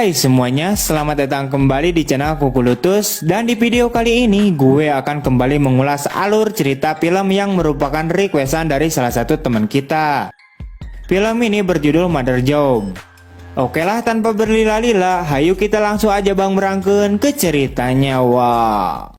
Hai semuanya, selamat datang kembali di channel Kukulutus. Dan di video kali ini gue akan kembali mengulas alur cerita film yang merupakan requestan dari salah satu teman kita. Film ini berjudul Mother Job. Oke lah, tanpa berlila-lila, hayu kita langsung aja bang berangkeun ke ceritanya. Wah.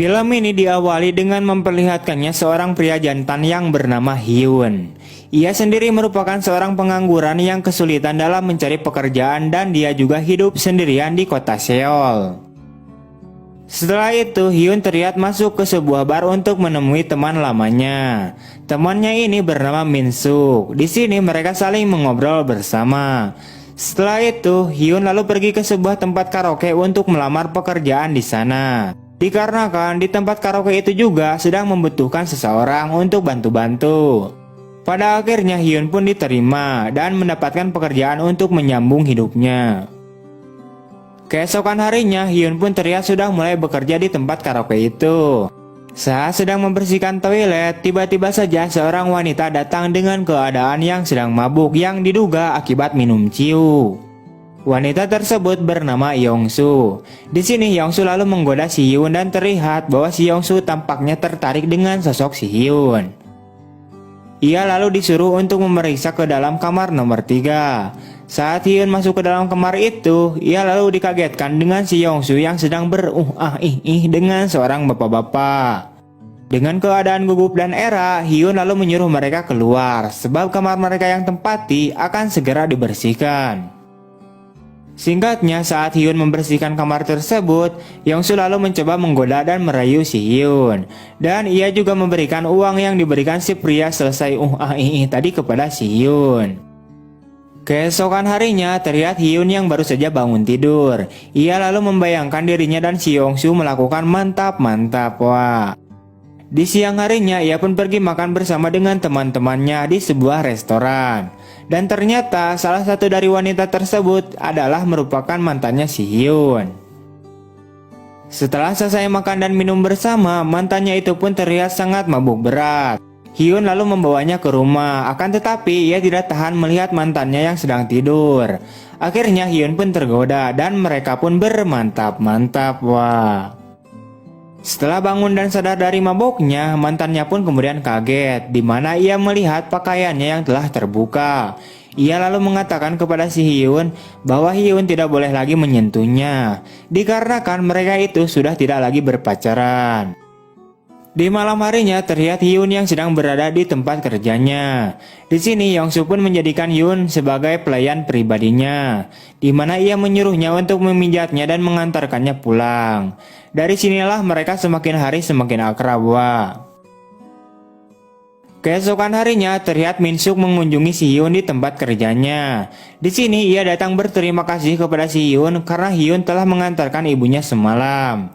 Film ini diawali dengan memperlihatkannya seorang pria jantan yang bernama Hyun. Ia sendiri merupakan seorang pengangguran yang kesulitan dalam mencari pekerjaan dan dia juga hidup sendirian di kota Seoul. Setelah itu, Hyun terlihat masuk ke sebuah bar untuk menemui teman lamanya. Temannya ini bernama Min Suk. Di sini mereka saling mengobrol bersama. Setelah itu, Hyun lalu pergi ke sebuah tempat karaoke untuk melamar pekerjaan di sana. Dikarenakan di tempat karaoke itu juga sedang membutuhkan seseorang untuk bantu-bantu. Pada akhirnya Hyun pun diterima dan mendapatkan pekerjaan untuk menyambung hidupnya. Keesokan harinya Hyun pun terlihat sudah mulai bekerja di tempat karaoke itu. Saat sedang membersihkan toilet, tiba-tiba saja seorang wanita datang dengan keadaan yang sedang mabuk yang diduga akibat minum ciu. Wanita tersebut bernama Yongsu. Di sini Yongsu lalu menggoda si Hyun dan terlihat bahwa si Yongsu tampaknya tertarik dengan sosok si Hyun. Ia lalu disuruh untuk memeriksa ke dalam kamar nomor 3. Saat Hyun masuk ke dalam kamar itu, ia lalu dikagetkan dengan si Yongsu yang sedang dengan seorang bapak-bapak. Dengan keadaan gugup dan era, Hyun lalu menyuruh mereka keluar sebab kamar mereka yang tempati akan segera dibersihkan. Singkatnya, saat Hyun membersihkan kamar tersebut, Yongsu lalu mencoba menggoda dan merayu si Hyun. Dan ia juga memberikan uang yang diberikan si pria selesai tadi kepada si Hyun. Keesokan harinya, terlihat Hyun yang baru saja bangun tidur. Ia lalu membayangkan dirinya dan si Yongsu melakukan mantap-mantap. Wah. Di siang harinya, ia pun pergi makan bersama dengan teman-temannya di sebuah restoran. Dan ternyata salah satu dari wanita tersebut adalah merupakan mantannya si Hyun. Setelah selesai makan dan minum bersama, mantannya itu pun terlihat sangat mabuk berat. Hyun lalu membawanya ke rumah, akan tetapi ia tidak tahan melihat mantannya yang sedang tidur. Akhirnya Hyun pun tergoda dan mereka pun bermantap-mantap. Wah. Setelah bangun dan sadar dari maboknya, mantannya pun kemudian kaget, di mana ia melihat pakaiannya yang telah terbuka. Ia lalu mengatakan kepada si Hyun bahwa Hyun tidak boleh lagi menyentuhnya, dikarenakan mereka itu sudah tidak lagi berpacaran. Di malam harinya terlihat Hyun yang sedang berada di tempat kerjanya. Di sini Yongsu pun menjadikan Hyun sebagai pelayan pribadinya, di mana ia menyuruhnya untuk memijatnya dan mengantarkannya pulang. Dari sinilah mereka semakin hari semakin akrab. Wah. Keesokan harinya terlihat Min Suk mengunjungi si Hyun di tempat kerjanya. Di sini ia datang berterima kasih kepada si Hyun karena Hyun telah mengantarkan ibunya semalam.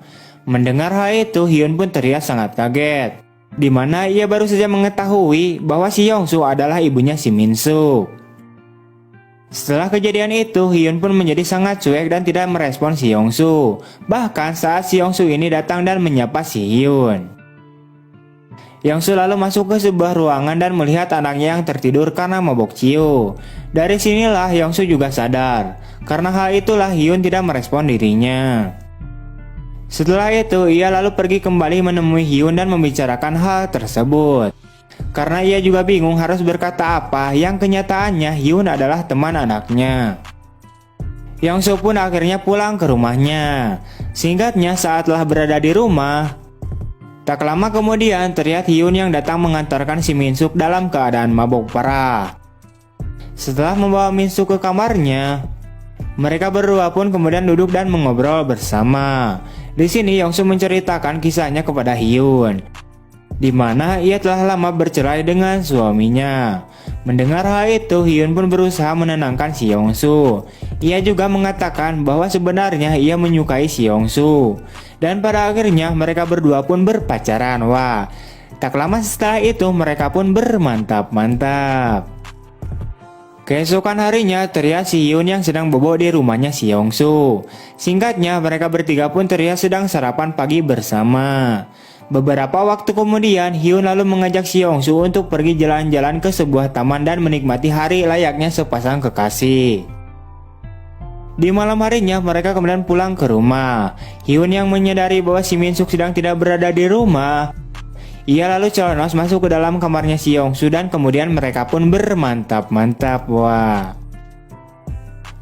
Mendengar hal itu, Hyun pun terlihat sangat kaget, di mana ia baru saja mengetahui bahwa si Yongsu adalah ibunya si Min Suk. Setelah kejadian itu, Hyun pun menjadi sangat cuek dan tidak merespon si Yongsu. Bahkan saat si Yongsu ini datang dan menyapa si Hyun. Yongsu lalu masuk ke sebuah ruangan dan melihat anaknya yang tertidur karena mabok ciu. Dari sinilah Yongsu juga sadar. Karena hal itulah Hyun tidak merespon dirinya. Setelah itu, ia lalu pergi kembali menemui Hyun dan membicarakan hal tersebut. Karena ia juga bingung harus berkata apa, yang kenyataannya Hyun adalah teman anaknya. Yongsu pun akhirnya pulang ke rumahnya. Singkatnya, saat telah berada di rumah, tak lama kemudian terlihat Hyun yang datang mengantarkan si Min Suk dalam keadaan mabuk parah. Setelah membawa Min Suk ke kamarnya, mereka berdua pun kemudian duduk dan mengobrol bersama. Di sini Yongsu menceritakan kisahnya kepada Hyun, di mana ia telah lama bercerai dengan suaminya. Mendengar hal itu, Hyun pun berusaha menenangkan si Yongsu. Ia juga mengatakan bahwa sebenarnya ia menyukai si Yongsu. Dan pada akhirnya mereka berdua pun berpacaran. Wah, tak lama setelah itu mereka pun bermantap-mantap. Keesokan harinya terlihat si Hyun yang sedang bobo di rumahnya si Yongsu. Singkatnya, mereka bertiga pun terlihat sedang sarapan pagi bersama. Beberapa waktu kemudian, Hyun lalu mengajak Si Yongsu untuk pergi jalan-jalan ke sebuah taman dan menikmati hari layaknya sepasang kekasih. Di malam harinya, mereka kemudian pulang ke rumah. Hyun yang menyadari bahwa Si Min-suk sedang tidak berada di rumah, ia lalu celana masuk ke dalam kamarnya Si Yongsu dan kemudian mereka pun bermantap-mantap. Wah.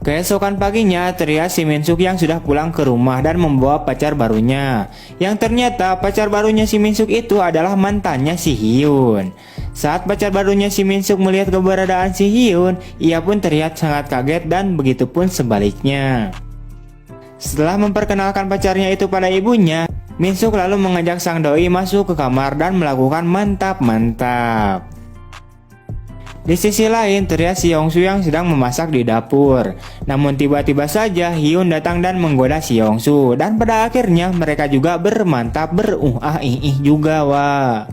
Keesokan paginya, terlihat Si Min-suk yang sudah pulang ke rumah dan membawa pacar barunya. Yang ternyata pacar barunya Si Min-suk itu adalah mantannya Si Hyun. Saat pacar barunya Si Min-suk melihat keberadaan Si Hyun, ia pun terlihat sangat kaget dan begitu pun sebaliknya. Setelah memperkenalkan pacarnya itu pada ibunya, Min-suk lalu mengajak sang doi masuk ke kamar dan melakukan mantap-mantap. Di sisi lain, terlihat Si Yongsu yang sedang memasak di dapur. Namun tiba-tiba saja Hyun datang dan menggoda Si Yongsu, dan pada akhirnya mereka juga bermantap juga. Wah.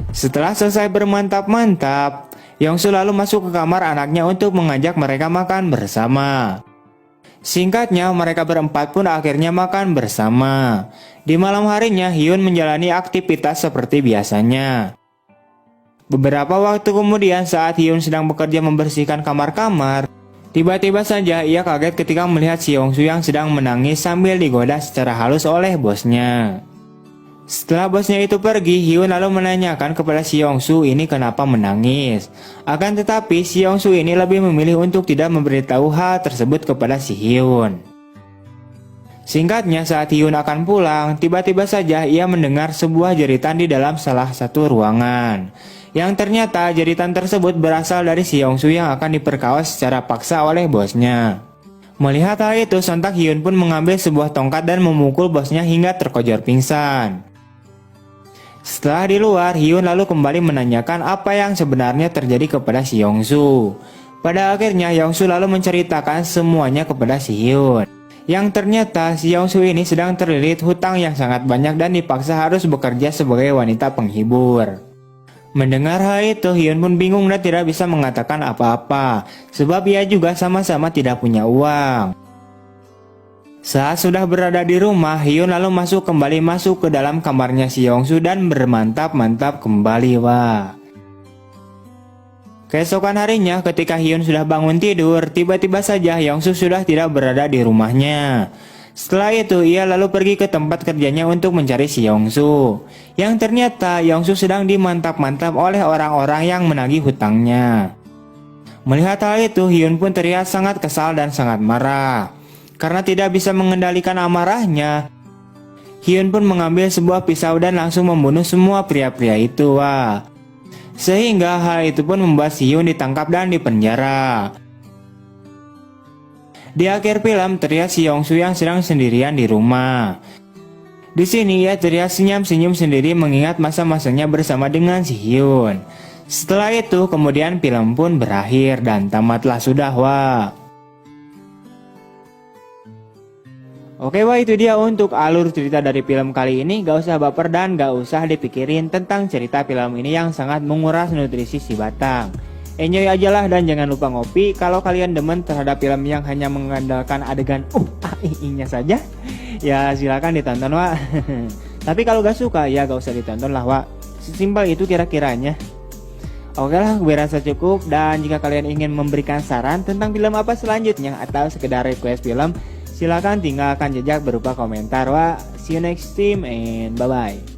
Setelah selesai bermantap-mantap, Yongsu lalu masuk ke kamar anaknya untuk mengajak mereka makan bersama. Singkatnya, mereka berempat pun akhirnya makan bersama. Di malam harinya, Hyun menjalani aktivitas seperti biasanya. Beberapa waktu kemudian, saat Hyun sedang bekerja membersihkan kamar-kamar, tiba-tiba saja ia kaget ketika melihat Si Yongsu yang sedang menangis sambil digoda secara halus oleh bosnya. Setelah bosnya itu pergi, Hyun lalu menanyakan kepada Si Yongsu ini kenapa menangis. Akan tetapi Si Yongsu ini lebih memilih untuk tidak memberitahu hal tersebut kepada Si Hyun. Singkatnya, saat Hyun akan pulang, tiba-tiba saja ia mendengar sebuah jeritan di dalam salah satu ruangan. Yang ternyata jeritan tersebut berasal dari Si Yongsu yang akan diperkaos secara paksa oleh bosnya. Melihat hal itu, sontak Hyun pun mengambil sebuah tongkat dan memukul bosnya hingga terkojor pingsan. Setelah di luar, Hyun lalu kembali menanyakan apa yang sebenarnya terjadi kepada Si Yongsu. Pada akhirnya, Yongsu lalu menceritakan semuanya kepada Si Hyun. Yang ternyata Si Yongsu ini sedang terlilit hutang yang sangat banyak dan dipaksa harus bekerja sebagai wanita penghibur. Mendengar hal itu, Hyun pun bingung dan tidak bisa mengatakan apa-apa, sebab ia juga sama-sama tidak punya uang. Saat sudah berada di rumah, Hyun lalu kembali masuk ke dalam kamarnya Si Yongsu dan bermantap-mantap kembali. Wah. Keesokan harinya, ketika Hyun sudah bangun tidur, tiba-tiba saja Yongsu sudah tidak berada di rumahnya. Setelah itu, ia lalu pergi ke tempat kerjanya untuk mencari Si Yongsu. Yang ternyata Yongsu sedang dimantap-mantap oleh orang-orang yang menagih hutangnya. Melihat hal itu, Hyun pun terlihat sangat kesal dan sangat marah. Karena tidak bisa mengendalikan amarahnya, Hyun pun mengambil sebuah pisau dan langsung membunuh semua pria-pria itu. Wah. Sehingga hal itu pun membuat Si Hyun ditangkap dan dipenjara. Di akhir film, terlihat Si Yongsu yang sedang sendirian di rumah. Di sini ia terlihat senyum-senyum sendiri mengingat masa-masanya bersama dengan Si Hyun. Setelah itu, kemudian film pun berakhir dan tamatlah sudah. Wah. Oke, wah, itu dia untuk alur cerita dari film kali ini. Gak usah baper dan gak usah dipikirin tentang cerita film ini yang sangat menguras nutrisi si batang. Enjoy aja lah dan jangan lupa ngopi. Kalau kalian demen terhadap film yang hanya mengandalkan adegan nya saja, ya silakan ditonton, wah. Tapi kalau gak suka ya gak usah ditonton lah, wah. Sesimpel itu kira-kiranya. Oke lah, gue rasa cukup. Dan jika kalian ingin memberikan saran tentang film apa selanjutnya atau sekedar request film, silakan tinggalkan jejak berupa komentar, wah. See you next time and bye bye.